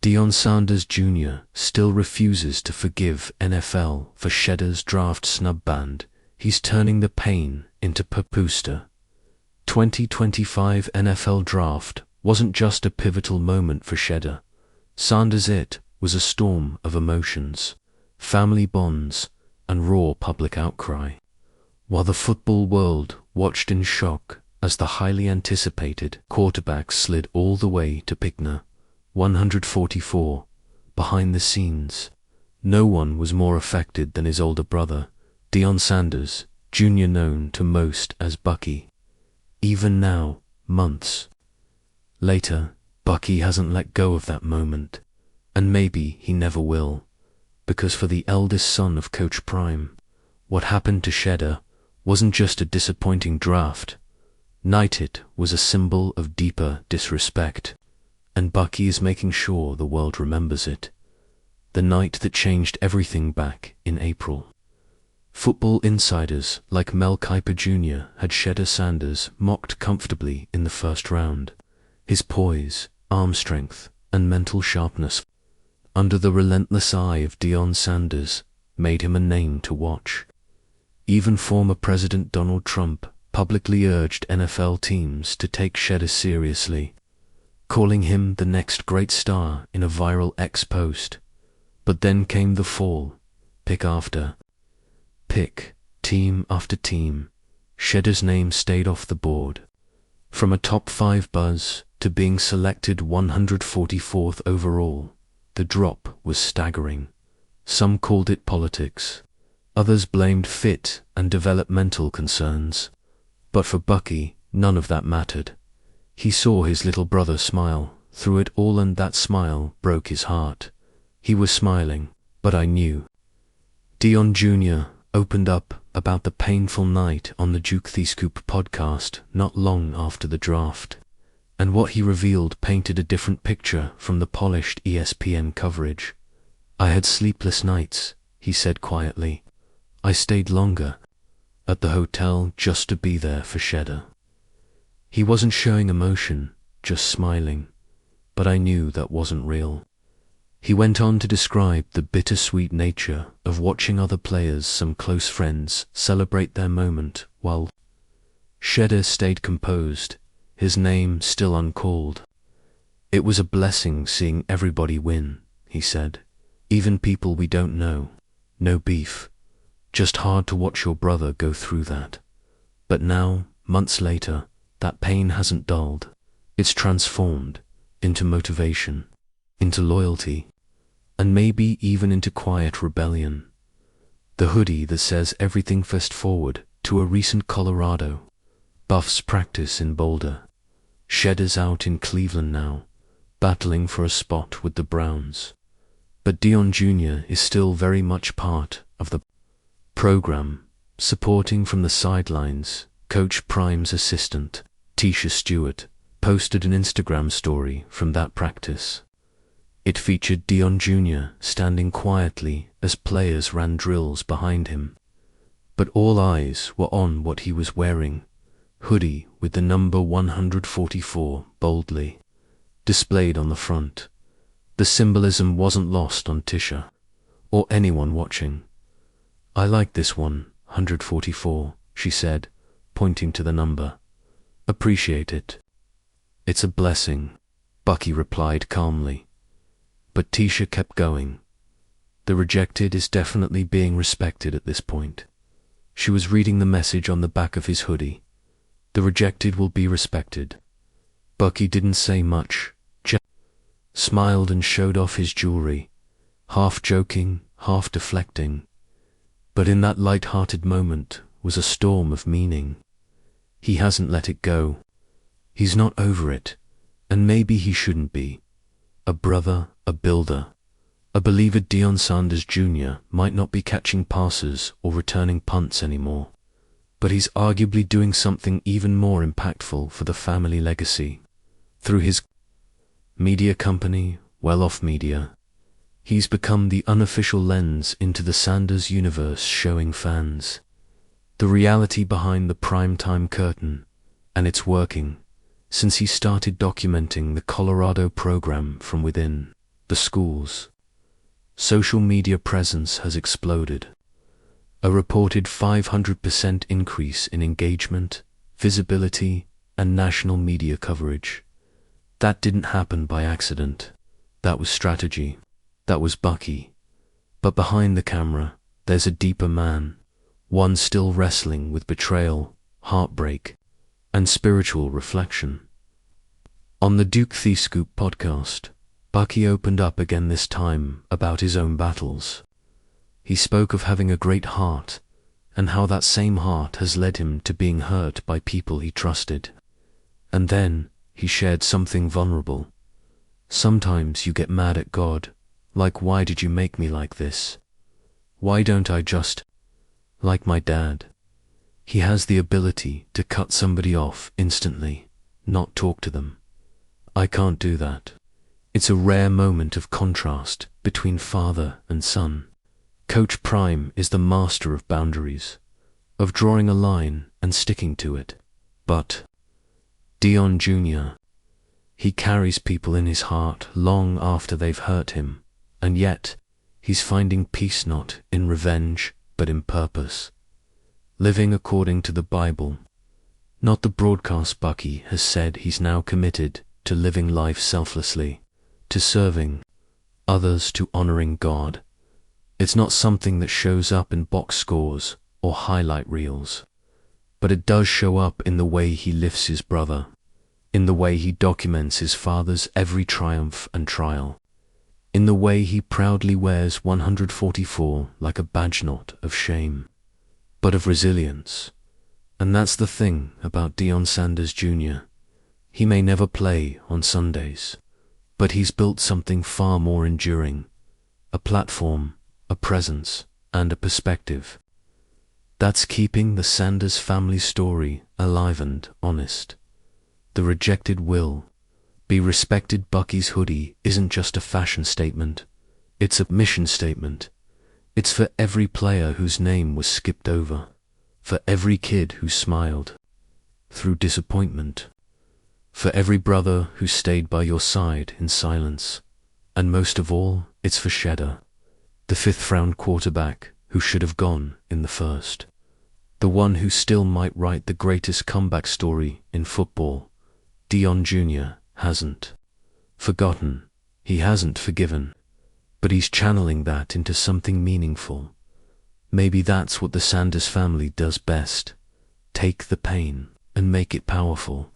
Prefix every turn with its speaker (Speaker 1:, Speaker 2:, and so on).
Speaker 1: Deion Sanders Jr. still refuses to forgive NFL for Shedeur's draft snub ban. He's turning the pain into pupusta. 2025 NFL Draft wasn't just a pivotal moment for Shedeur. Sanders, it was a storm of emotions, family bonds, and raw public outcry. While the football world watched in shock as the highly anticipated quarterback slid all the way to pick No. 144, behind the scenes, no one was more affected than his older brother, Deion Sanders Jr., known to most as Bucky. Even now, months later, Bucky hasn't let go of that moment, and maybe he never will, because for the eldest son of Coach Prime, what happened to Shedeur wasn't just a disappointing draft night, it was a symbol of deeper disrespect, and Bucky is making sure the world remembers it. The night that changed everything back in April. Football insiders like Mel Kiper Jr. had Shedeur Sanders mocked comfortably in the first round. His poise, arm strength, and mental sharpness under the relentless eye of Deion Sanders made him a name to watch. Even former President Donald Trump publicly urged NFL teams to take Shedeur seriously, calling him the next great star in a viral X post. But then came the fall, pick after pick, team after team. Shedeur's name stayed off the board. From a top 5 buzz to being selected 144th overall, the drop was staggering. Some called it politics. Others blamed fit and developmental concerns. But for Bucky, none of that mattered. He saw his little brother smile through it all, and that smile broke his heart. He was smiling, but I knew. Deion Jr. opened up about the painful night on the Duke The Scoop podcast not long after the draft, and what he revealed painted a different picture from the polished ESPN coverage. I had sleepless nights, he said quietly. I stayed longer at the hotel just to be there for Shedeur. He wasn't showing emotion, just smiling, but I knew that wasn't real. He went on to describe the bittersweet nature of watching other players, some close friends, celebrate their moment while Shedeur stayed composed, his name still uncalled. It was a blessing seeing everybody win, he said. Even people we don't know. No beef. Just hard to watch your brother go through that. But now, months later, that pain hasn't dulled. It's transformed into motivation, into loyalty, and maybe even into quiet rebellion. The hoodie that says everything fast forward to a recent Colorado Buffs practice in Boulder. Shedeur's out in Cleveland now, battling for a spot with the Browns. But Deion Jr. is still very much part of the program, supporting from the sidelines. Coach Prime's assistant, Tisha Stewart, posted an Instagram story from that practice. It featured Deion Jr. standing quietly as players ran drills behind him. But all eyes were on what he was wearing, hoodie with the number 144 boldly displayed on the front. The symbolism wasn't lost on Tisha, or anyone watching. I like this one, 144, she said, pointing to the number. Appreciate it. It's a blessing, Bucky replied calmly. But Tisha kept going. The rejected is definitely being respected at this point. She was reading the message on the back of his hoodie. The rejected will be respected. Bucky didn't say much, just smiled and showed off his jewelry, half joking, half deflecting. But in that light-hearted moment was a storm of meaning. He hasn't let it go. He's not over it, and maybe he shouldn't be. A brother, a builder, a believer. Deion Sanders Jr. might not be catching passes or returning punts anymore, but he's arguably doing something even more impactful for the family legacy. Through his media company, Well Off Media, he's become the unofficial lens into the Sanders universe, showing fans the reality behind the primetime curtain, and it's working. Since he started documenting the Colorado program from within, the schools. Social media presence has exploded. A reported 500% increase in engagement, visibility, and national media coverage. That didn't happen by accident. That was strategy. That was Bucky. But behind the camera, there's a deeper man, one still wrestling with betrayal, heartbreak, and spiritual reflection. On the Duke The Scoop podcast, Bucky opened up again, this time about his own battles. He spoke of having a great heart, and how that same heart has led him to being hurt by people he trusted. And then he shared something vulnerable. Sometimes you get mad at God, like, why did you make me like this? Why don't I just, like my dad? He has the ability to cut somebody off instantly, not talk to them. I can't do that. It's a rare moment of contrast between father and son. Coach Prime is the master of boundaries, of drawing a line and sticking to it. But Deion Jr., he carries people in his heart long after they've hurt him, and yet he's finding peace not in revenge but in purpose. Living according to the Bible. Not the broadcast. Bucky has said he's now committed to living life selflessly, to serving others, to honoring God. It's not something that shows up in box scores or highlight reels, but it does show up in the way he lifts his brother, in the way he documents his father's every triumph and trial, in the way he proudly wears 144 like a badge, not of shame, but of resilience. And that's the thing about Deion Sanders Jr. He may never play on Sundays, but he's built something far more enduring, a platform, a presence, and a perspective. That's keeping the Sanders family story alive and honest. The rejected will be respected. Bucky's hoodie isn't just a fashion statement, it's a mission statement. It's for every player whose name was skipped over, for every kid who smiled through disappointment, for every brother who stayed by your side in silence, and most of all, it's for Shedeur, the fifth-round quarterback who should have gone in the first, the one who still might write the greatest comeback story in football. Deion Jr. hasn't forgotten, he hasn't forgiven, but he's channeling that into something meaningful. Maybe that's what the Sanders family does best: take the pain and make it powerful.